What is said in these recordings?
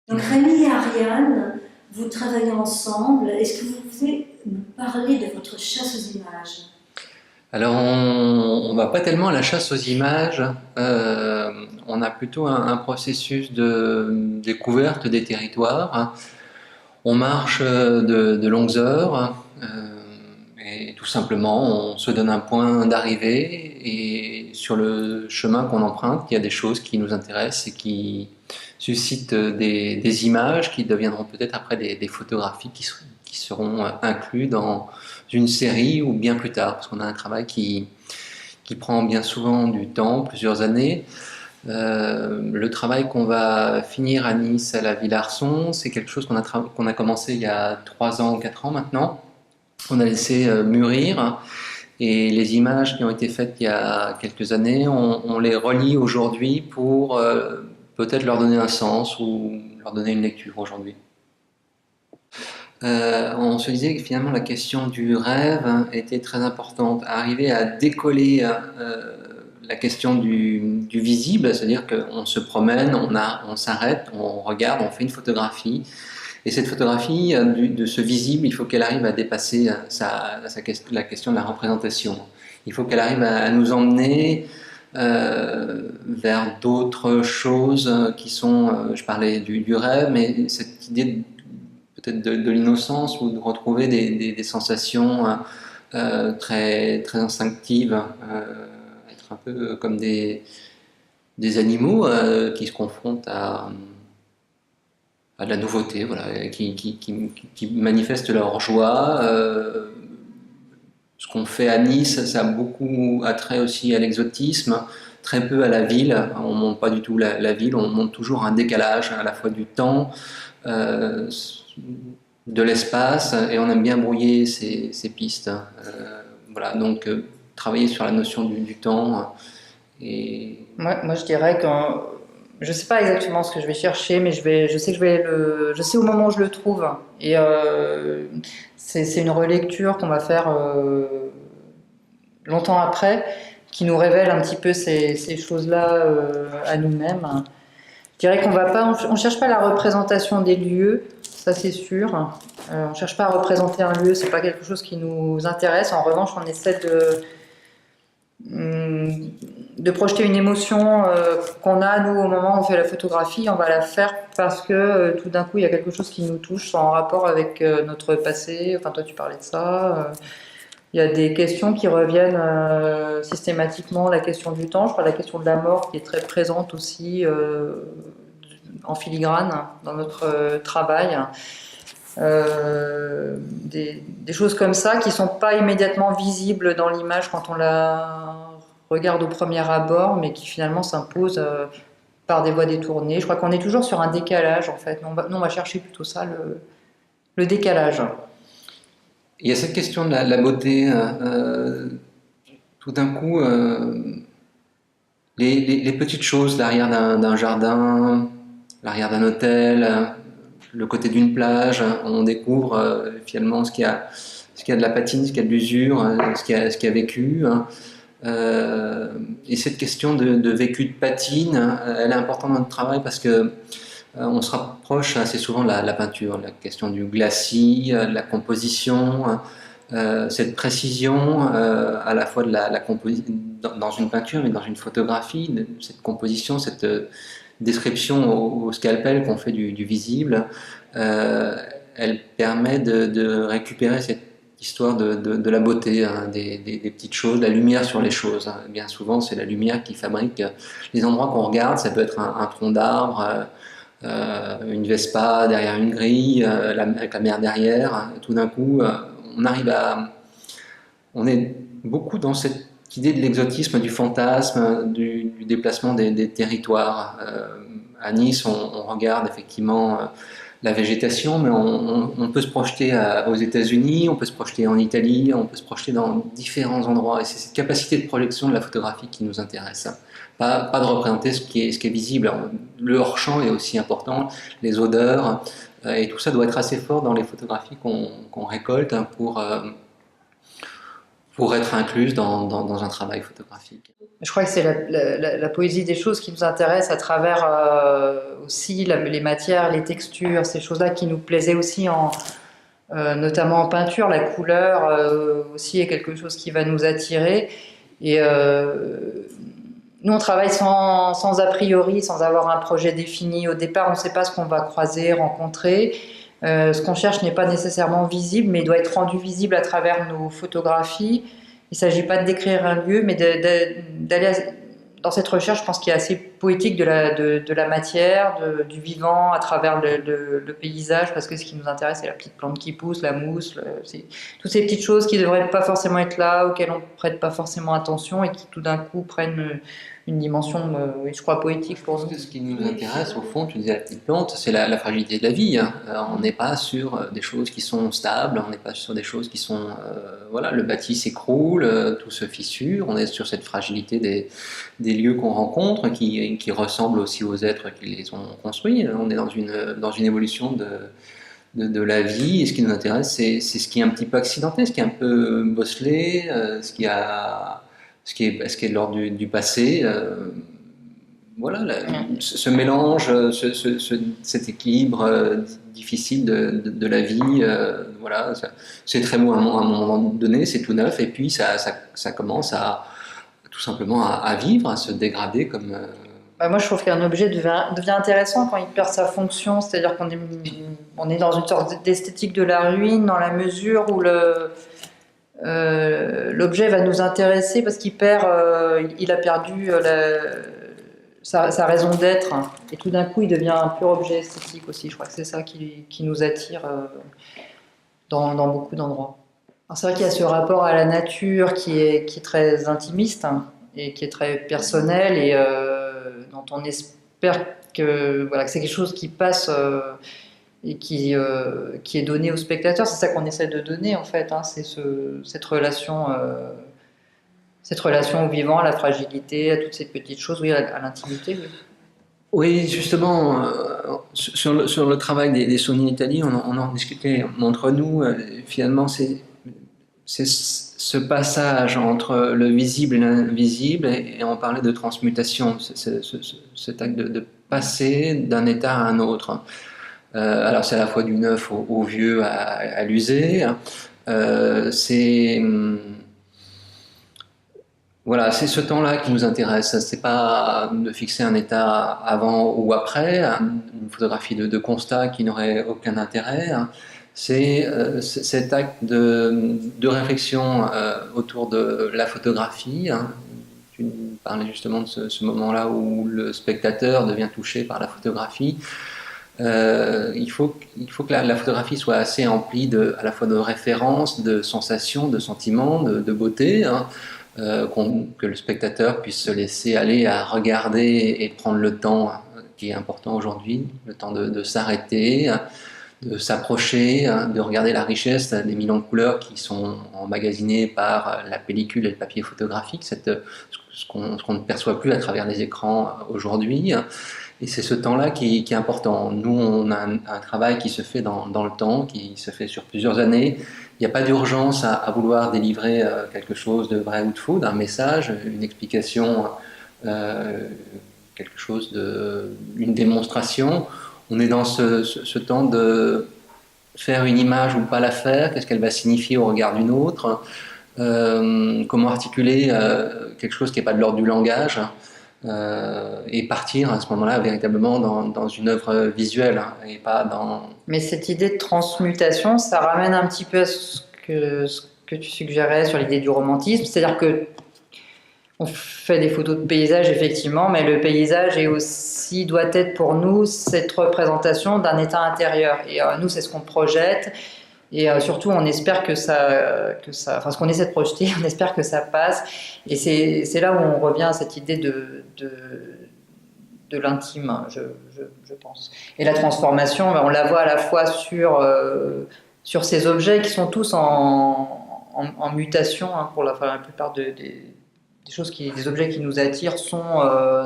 Donc Rémi et Ariane, vous travaillez ensemble. Est-ce que vous pouvez nous parler de votre chasse aux images? Alors, on ne va pas tellement à la chasse aux images, on a plutôt un processus de découverte des territoires. On marche de longues heures et tout simplement on se donne un point d'arrivée et sur le chemin qu'on emprunte, il y a des choses qui nous intéressent et qui suscitent des images qui deviendront peut-être après des photographies qui seront inclus dans une série ou bien plus tard, parce qu'on a un travail qui prend bien souvent du temps, plusieurs années. Le travail qu'on va finir à Nice, à la Villa Arson, c'est quelque chose qu'on a commencé il y a 3 ans ou 4 ans maintenant. On a laissé mûrir et les images qui ont été faites il y a quelques années, on les relie aujourd'hui pour peut-être leur donner un sens ou leur donner une lecture aujourd'hui. On se disait que finalement la question du rêve était très importante. Arriver à décoller la question du visible, c'est-à-dire qu'on se promène, on s'arrête, on regarde, on fait une photographie. Et cette photographie de ce visible, il faut qu'elle arrive à dépasser la question de la représentation. Il faut qu'elle arrive à nous emmener vers d'autres choses qui sont, je parlais du rêve, mais cette idée peut-être de l'innocence ou de retrouver des sensations très instinctives, être un peu comme des animaux qui se confrontent à de la nouveauté, voilà, qui manifestent leur joie. Ce qu'on fait à Nice, ça a beaucoup attrait aussi à l'exotisme, très peu à la ville. On ne monte pas du tout la ville, on monte toujours un décalage à la fois du temps, euh, de l'espace, et on aime bien brouiller ces pistes. Voilà, donc travailler sur la notion du temps. Et... Moi, je dirais que je sais pas exactement ce que je vais chercher, mais je sais que je sais au moment où je le trouve. Et c'est une relecture qu'on va faire longtemps après, qui nous révèle un petit peu ces choses-là à nous-mêmes. Je dirais qu'on va pas, on cherche pas la représentation des lieux, ça c'est sûr. On cherche pas à représenter un lieu, c'est pas quelque chose qui nous intéresse. En revanche, on essaie de projeter une émotion qu'on a nous au moment où on fait la photographie. On va la faire parce que tout d'un coup il y a quelque chose qui nous touche en rapport avec notre passé. Enfin, toi tu parlais de ça. Il y a des questions qui reviennent systématiquement, la question du temps, je crois la question de la mort qui est très présente aussi en filigrane dans notre travail. Des choses comme ça qui sont pas immédiatement visibles dans l'image quand on la regarde au premier abord, mais qui finalement s'imposent par des voies détournées. Je crois qu'on est toujours sur un décalage en fait. Nous, on va chercher plutôt ça, le décalage. Il y a cette question de la beauté. Tout d'un coup, les petites choses, l'arrière d'un jardin, l'arrière d'un hôtel, le côté d'une plage, on découvre finalement ce qu'il y a de la patine, ce qu'il y a de l'usure, ce qu'il y a vécu. Et cette question de vécu de patine, elle est importante dans notre travail parce que on se rapproche assez souvent de la peinture, la question du glacis, de la composition, cette précision à la fois de la composition dans une peinture mais dans une photographie, cette composition, cette description au scalpel qu'on fait du visible, elle permet de récupérer cette histoire de la beauté, hein, des petites choses, la lumière sur les choses. Hein. Bien souvent, c'est la lumière qui fabrique les endroits qu'on regarde. Ça peut être un tronc d'arbre, une Vespa derrière une grille, avec la mer derrière. Tout d'un coup, on arrive à... On est beaucoup dans cette idée de l'exotisme, du fantasme, du déplacement des territoires. À Nice, on regarde effectivement la végétation, mais on peut se projeter aux États-Unis, on peut se projeter en Italie, on peut se projeter dans différents endroits. Et c'est cette capacité de projection de la photographie qui nous intéresse. Pas de représenter ce qui est visible. Alors, le hors-champ est aussi important, les odeurs, et tout ça doit être assez fort dans les photographies qu'on récolte pour pour être incluse dans un travail photographique. Je crois que c'est la poésie des choses qui nous intéresse à travers aussi les matières, les textures, ces choses-là qui nous plaisaient aussi notamment en peinture. La couleur aussi est quelque chose qui va nous attirer. Et nous, on travaille sans a priori, sans avoir un projet défini. Au départ, on ne sait pas ce qu'on va croiser, rencontrer. Ce qu'on cherche n'est pas nécessairement visible, mais il doit être rendu visible à travers nos photographies. Il ne s'agit pas de décrire un lieu, mais d'aller dans cette recherche. Je pense qu'il est assez poétique de la matière, du vivant à travers le paysage, parce que ce qui nous intéresse, c'est la petite plante qui pousse, la mousse, c'est toutes ces petites choses qui ne devraient pas forcément être là, auxquelles on ne prête pas forcément attention et qui tout d'un coup prennent une dimension, je crois, poétique pour nous. Ce qui nous intéresse, au fond, tu disais la petite plante, c'est la fragilité de la vie. Hein. On n'est pas sur des choses qui sont stables, on n'est pas sur des choses qui sont... voilà, le bâti s'écroule, tout se fissure, on est sur cette fragilité des lieux qu'on rencontre, qui ressemblent aussi aux êtres qui les ont construits. On est dans une évolution de la vie, et ce qui nous intéresse, c'est ce qui est un petit peu accidenté, ce qui est un peu bosselé, ce qui est de l'ordre du passé. Voilà, ce mélange, cet équilibre difficile de la vie, voilà, c'est très beau à un moment donné, c'est tout neuf, et puis ça commence tout simplement à vivre, à se dégrader comme... Moi, je trouve qu'un objet devient intéressant quand il perd sa fonction, c'est-à-dire qu'on est dans une sorte d'esthétique de la ruine, dans la mesure où l'objet va nous intéresser parce qu'il il a perdu sa raison d'être, et tout d'un coup il devient un pur objet esthétique aussi. Je crois que c'est ça qui nous attire dans beaucoup d'endroits. Alors c'est vrai qu'il y a ce rapport à la nature qui est très intimiste, hein, et qui est très personnel, et dont on espère que c'est quelque chose qui passe et qui est donné au spectateur. C'est ça qu'on essaie de donner en fait, hein, c'est cette relation au vivant, à la fragilité, à toutes ces petites choses, oui, à l'intimité. Oui. Oui, justement, sur le travail des Sony Italie, on en discutait entre nous. Finalement, c'est ce passage entre le visible et l'invisible, et on parlait de transmutation, cet acte de passer d'un état à un autre. Alors c'est à la fois du neuf au vieux, à l'usé. Voilà, c'est ce temps-là qui nous intéresse. C'est pas de fixer un état avant ou après, une photographie de constat qui n'aurait aucun intérêt. C'est cet acte de réflexion autour de la photographie. Tu parlais justement de ce moment-là où le spectateur devient touché par la photographie. Il faut que la photographie soit assez emplie à la fois de références, de sensations, de sentiments, de beauté, hein, que le spectateur puisse se laisser aller à regarder et prendre le temps qui est important aujourd'hui, le temps de s'arrêter, de s'approcher, de regarder la richesse des millions de couleurs qui sont emmagasinées par la pellicule et le papier photographique, ce qu'on ne perçoit plus à travers les écrans aujourd'hui. Et c'est ce temps-là qui est important. Nous, on a un travail qui se fait dans le temps, qui se fait sur plusieurs années. Il n'y a pas d'urgence à vouloir délivrer quelque chose de vrai ou de faux, d'un message, une explication, quelque chose une démonstration. On est dans ce temps de faire une image ou pas la faire, qu'est-ce qu'elle va signifier au regard d'une autre, comment articuler quelque chose qui n'est pas de l'ordre du langage, et partir à ce moment-là véritablement dans une œuvre visuelle, hein, et pas dans... Mais cette idée de transmutation, ça ramène un petit peu à ce que tu suggérais sur l'idée du romantisme, c'est-à-dire que on fait des photos de paysage effectivement, mais le paysage doit être pour nous cette représentation d'un état intérieur, et nous c'est ce qu'on projette. Et surtout, on espère que ce qu'on essaie de projeter, on espère que ça passe. Et c'est là où on revient à cette idée de l'intime, hein, je pense. Et la transformation, on la voit à la fois sur ces objets qui sont tous en mutation, hein, pour la plupart des choses des objets qui nous attirent sont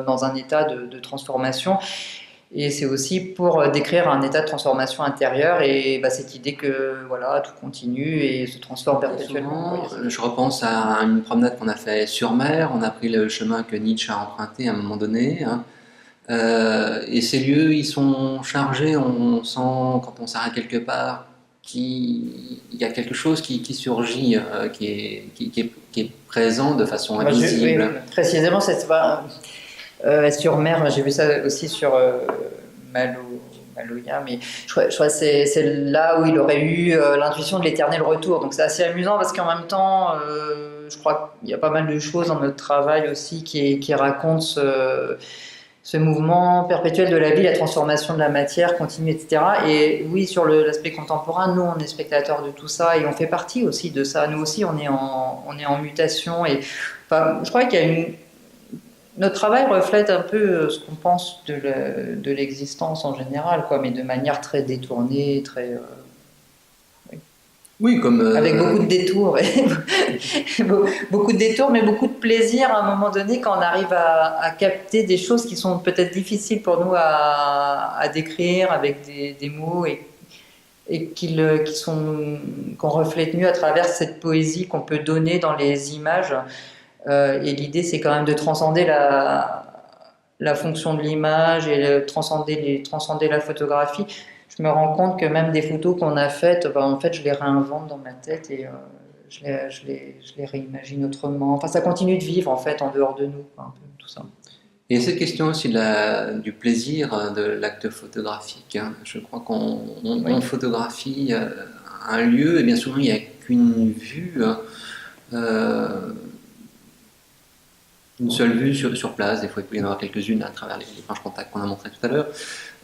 dans un état de transformation. Et c'est aussi pour décrire un état de transformation intérieure et cette idée que voilà, tout continue et se transforme perpétuellement. Souvent, je repense à une promenade qu'on a fait sur mer. On a pris le chemin que Nietzsche a emprunté à un moment donné, hein. Et ces lieux, ils sont chargés. On sent, quand on s'arrête quelque part, qu'il y a quelque chose qui surgit, qui est présent de façon invisible. Oui, précisément, sur mer, j'ai vu ça aussi sur Maloya, mais je crois que c'est là où il aurait eu l'intuition de l'éternel retour. Donc c'est assez amusant parce qu'en même temps, je crois qu'il y a pas mal de choses dans notre travail aussi qui racontent ce mouvement perpétuel de la vie, la transformation de la matière continue, etc. Et oui, sur l'aspect contemporain, nous, on est spectateurs de tout ça et on fait partie aussi de ça. Nous aussi, on est en mutation. Et enfin, je crois qu'il y a notre travail reflète un peu ce qu'on pense de l'existence en général, quoi, mais de manière très détournée, très... Oui, comme... Avec beaucoup de détours, beaucoup de détours, mais beaucoup de plaisir à un moment donné quand on arrive à capter des choses qui sont peut-être difficiles pour nous à décrire avec des mots et qu'on reflète mieux à travers cette poésie qu'on peut donner dans les images. Et l'idée, c'est quand même de transcender la fonction de l'image et transcender la photographie. Je me rends compte que même des photos qu'on a faites, en fait, je les réinvente dans ma tête et je les réimagine autrement. Enfin, ça continue de vivre, en fait, en dehors de nous, un peu, tout ça. Et cette question aussi du plaisir de l'acte photographique, hein. Je crois qu'on photographie un lieu, et bien souvent, il n'y a qu'une vue, une seule vue sur place. Des fois, il peut y en avoir quelques-unes à travers les planches contact qu'on a montrées tout à l'heure.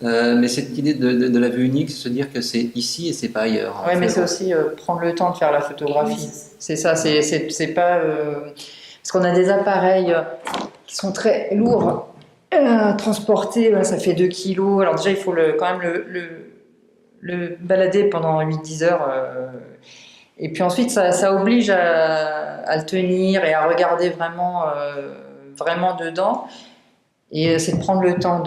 Mais cette idée de la vue unique, c'est se dire que c'est ici et c'est pas ailleurs. Oui, mais c'est aussi prendre le temps de faire la photographie. C'est ça, c'est pas... parce qu'on a des appareils qui sont très lourds à transporter, ça fait 2 kilos. Alors déjà, il faut quand même le balader pendant 8-10 heures. Et puis ensuite, ça oblige à le tenir et à regarder vraiment dedans. Et c'est de prendre le temps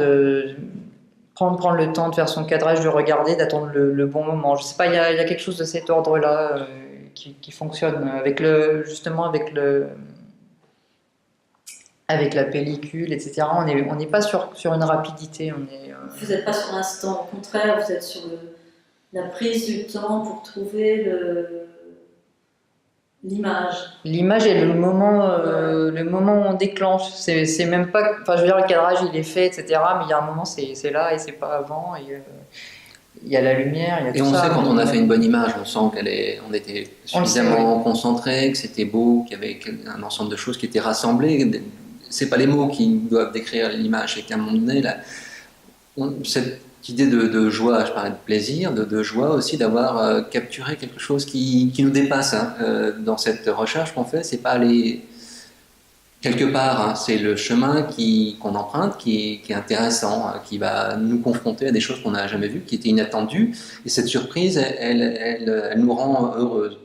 prendre le temps de faire son cadrage, de regarder, d'attendre le bon moment. Je sais pas, il y a quelque chose de cet ordre-là qui fonctionne justement avec la pellicule, etc. On n'est pas sur une rapidité. Vous n'êtes pas sur l'instant, au contraire, vous êtes sur la prise du temps pour trouver l'image. L'image est le moment où on déclenche. C'est même pas. Enfin, je veux dire, le cadrage il est fait, etc. Mais il y a un moment, c'est là et c'est pas avant. Il y a la lumière, il y a tout ça. Et on sait quand on a fait une bonne image, on sent on était suffisamment concentré, que c'était beau, qu'il y avait un ensemble de choses qui étaient rassemblées. C'est pas les mots qui doivent décrire l'image, c'est qu'à un moment donné, cette idée de joie, je parlais de plaisir, de joie aussi, d'avoir capturé quelque chose qui nous dépasse, hein. Dans cette recherche qu'on fait, c'est pas aller quelque part, hein, c'est le chemin qu'on emprunte qui est intéressant, hein, qui va nous confronter à des choses qu'on n'a jamais vues, qui étaient inattendues, et cette surprise, elle nous rend heureuses.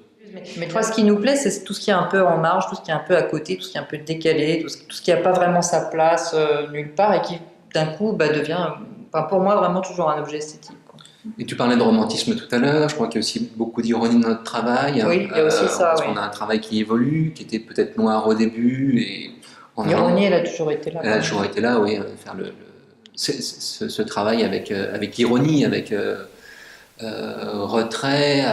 Mais toi, ce qui nous plaît, c'est tout ce qui est un peu en marge, tout ce qui est un peu à côté, tout ce qui est un peu décalé, tout ce qui n'a pas vraiment sa place nulle part et qui, d'un coup, devient, pour moi, vraiment toujours un objet esthétique, quoi. Et tu parlais de romantisme tout à l'heure, je crois qu'il y a aussi beaucoup d'ironie dans notre travail. Oui, il y a aussi ça. Parce qu'on a un travail qui évolue, qui était peut-être noir au début. L'ironie, elle a toujours été là. Elle a toujours été là, oui. Faire ce travail avec ironie, avec retrait,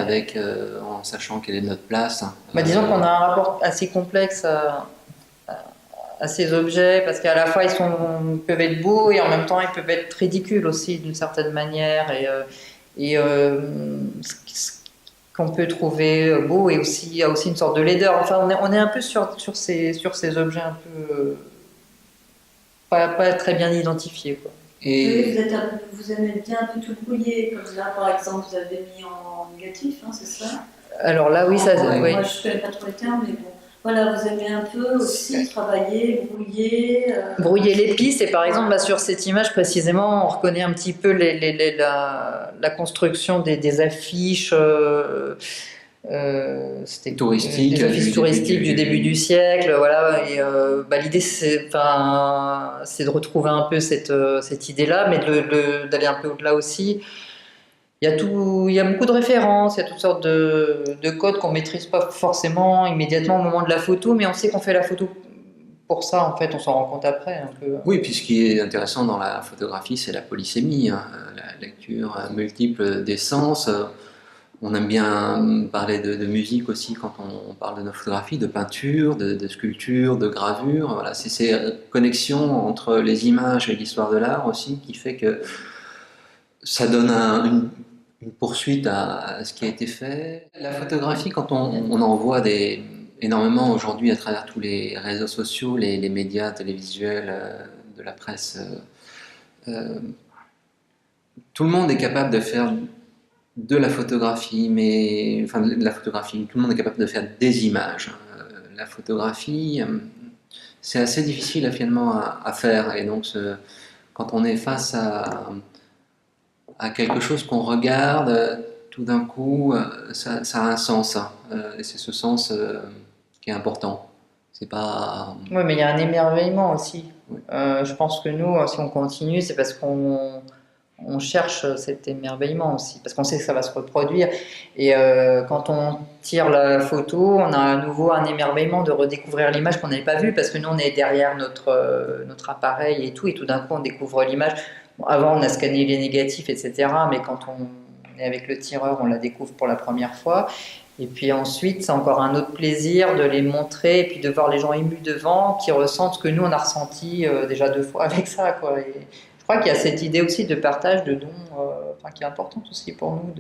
en sachant quelle est notre place. Disons qu'on a un rapport assez complexe à ces objets, parce qu'à la fois ils peuvent être beaux et en même temps ils peuvent être ridicules aussi d'une certaine manière, et ce qu'on peut trouver beau, et aussi il y a aussi une sorte de laideur. Enfin, on est un peu sur ces objets un peu pas très bien identifiés, quoi. Et vous aimez bien un peu tout brouiller, comme là par exemple vous avez mis en négatif, hein, c'est ça? Alors là, oui, ça. Oui. Moi je ne connais pas trop les termes, mais bon. Voilà, vous aimez un peu aussi travailler, brouiller. Brouiller les pistes, et par exemple, sur cette image précisément, on reconnaît un petit peu la construction des affiches c'était Touristique, des offices du touristiques du début du siècle, voilà. Et l'idée, c'est de retrouver un peu cette idée-là, mais d'aller un peu au-delà aussi. Il y a beaucoup de références, il y a toutes sortes de codes qu'on maîtrise pas forcément immédiatement au moment de la photo, mais on sait qu'on fait la photo pour ça, en fait, on s'en rend compte après un peu. Oui, puis ce qui est intéressant dans la photographie, c'est la polysémie, hein, la lecture multiple des sens. On aime bien parler de musique aussi quand on parle de nos photographies, de peinture, de sculpture, de gravure. Voilà, c'est ces connexions entre les images et l'histoire de l'art aussi qui fait que ça donne une poursuite à ce qui a été fait. La photographie, quand on en voit énormément aujourd'hui à travers tous les réseaux sociaux, les médias télévisuels, de la presse, tout le monde est capable de faire de la photographie, enfin de la photographie, tout le monde est capable de faire des images. La photographie, c'est assez difficile finalement à faire, et donc quand on est face à quelque chose qu'on regarde, tout d'un coup, ça a un sens, hein. Et c'est ce sens qui est important. C'est pas. Oui, mais il y a un émerveillement aussi. Oui. Je pense que nous, si on continue, c'est parce qu'on cherche cet émerveillement aussi, parce qu'on sait que ça va se reproduire. Et quand on tire la photo, on a à nouveau un émerveillement de redécouvrir l'image qu'on n'avait pas vue, parce que nous, on est derrière notre appareil et tout d'un coup, on découvre l'image. Bon, avant, on a scanné les négatifs, etc., mais quand on est avec le tireur, on la découvre pour la première fois. Et puis ensuite, c'est encore un autre plaisir de les montrer et puis de voir les gens émus devant, qui ressentent ce que nous, on a ressenti déjà 2 fois avec ça, quoi. Et je crois qu'il y a cette idée aussi de partage, de don, qui est importante aussi pour nous,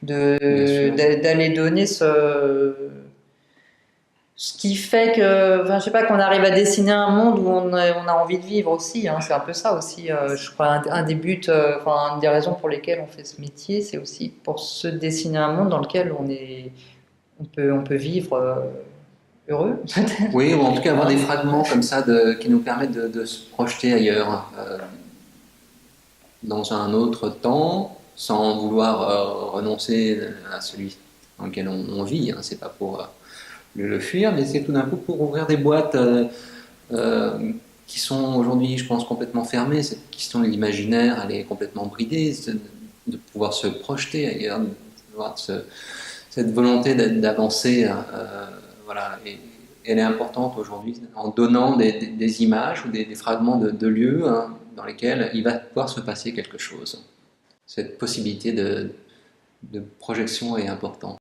d'aller donner ce qui fait que, je sais pas, qu'on arrive à dessiner un monde où on a envie de vivre aussi, hein. C'est un peu ça aussi. Je crois un des buts, une des raisons pour lesquelles on fait ce métier, c'est aussi pour se dessiner un monde dans lequel on peut vivre heureux, peut-être. Oui, ou en tout cas avoir des fragments comme ça qui nous permettent de se projeter ailleurs, dans un autre temps, sans vouloir renoncer à celui dans lequel on vit, hein. C'est pas pour le fuir, mais c'est tout d'un coup pour ouvrir des boîtes qui sont aujourd'hui, je pense, complètement fermées. Cette question de l'imaginaire, elle est complètement bridée, de pouvoir se projeter ailleurs, d'avoir cette volonté d'avancer, voilà. Et elle est importante aujourd'hui en donnant des images ou des fragments de lieux, hein, dans lesquels il va pouvoir se passer quelque chose. Cette possibilité de projection est importante.